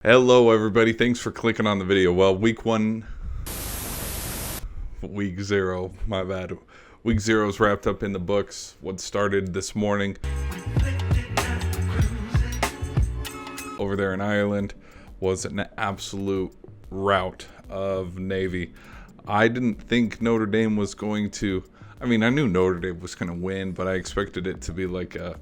Hello everybody, thanks for clicking on the video. Well, week 0, my bad. Week 0 is wrapped up in the books. What started this morning over there in Ireland was an absolute rout of Navy. I didn't think Notre Dame was going to, I knew Notre Dame was going to win, but I expected it to be like a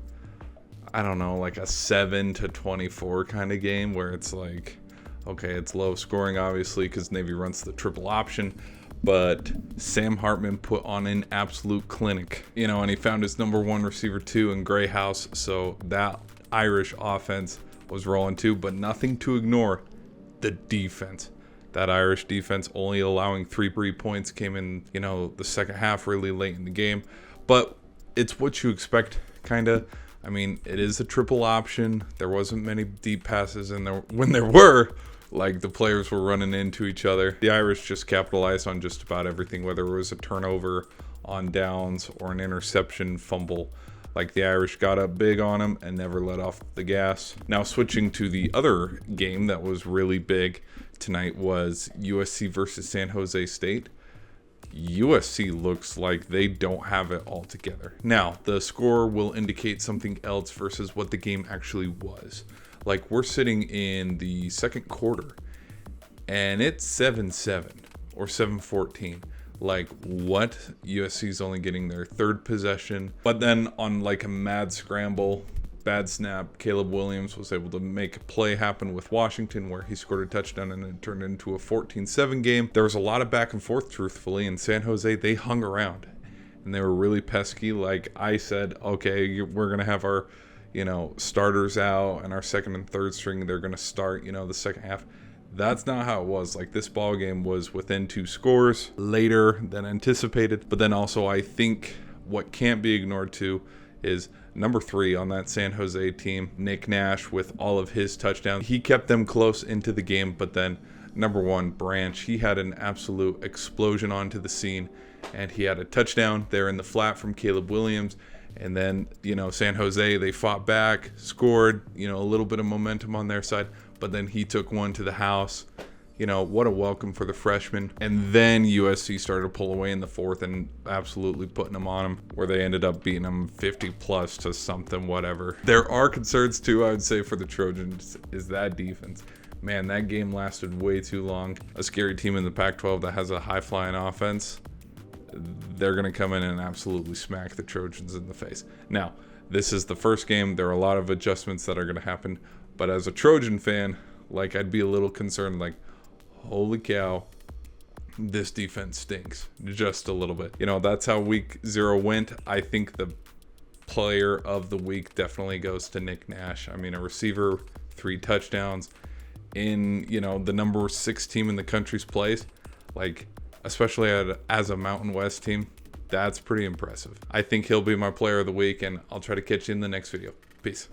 7-24 kind of game where it's like, okay, it's low scoring obviously because Navy runs the triple option, but Sam Hartman put on an absolute clinic, and he found his number one receiver too in Greyhouse, so that Irish offense was rolling too, but nothing to ignore the defense. That Irish defense only allowing 3 points came in, the second half really late in the game, but it's what you expect kind of. It is a triple option. There wasn't many deep passes in there. When there were, the players were running into each other. The Irish just capitalized on just about everything, whether it was a turnover on downs or an interception fumble. The Irish got up big on them and never let off the gas. Now switching to the other game that was really big tonight was USC versus San Jose State. USC looks like they don't have it all together. Now, the score will indicate something else versus what the game actually was. We're sitting in the second quarter, and it's 7-7 or 7-14. What? USC's only getting their third possession. But then on a mad scramble, bad snap, Caleb Williams was able to make a play happen with Washington where he scored a touchdown and it turned into a 14-7 game. There was a lot of back and forth, truthfully, and San Jose, they hung around and they were really pesky. I said, okay, we're going to have our, starters out and our second and third string, they're going to start, the second half. That's not how it was. This ball game was within 2 scores later than anticipated. But then also I think what can't be ignored too is number 3 on that San Jose team, Nick Nash, with all of his touchdowns. He kept them close into the game, but then number 1, Branch, he had an absolute explosion onto the scene, and he had a touchdown there in the flat from Caleb Williams. And then, San Jose, they fought back, scored, a little bit of momentum on their side, but then he took one to the house. What a welcome for the freshman. And then USC started to pull away in the fourth and absolutely putting them on them, where they ended up beating them 50 plus to something, whatever. There are concerns too, I would say, for the Trojans, is that defense. Man, that game lasted way too long. A scary team in the Pac-12 that has a high-flying offense, they're going to come in and absolutely smack the Trojans in the face. Now, this is the first game. There are a lot of adjustments that are going to happen. But as a Trojan fan, I'd be a little concerned, holy cow, this defense stinks just a little bit. That's how week 0 went. I think the player of the week definitely goes to Nick Nash. A receiver, 3 touchdowns in, the number 6 team in the country's place. Especially as a Mountain West team, that's pretty impressive. I think he'll be my player of the week, and I'll try to catch you in the next video. Peace.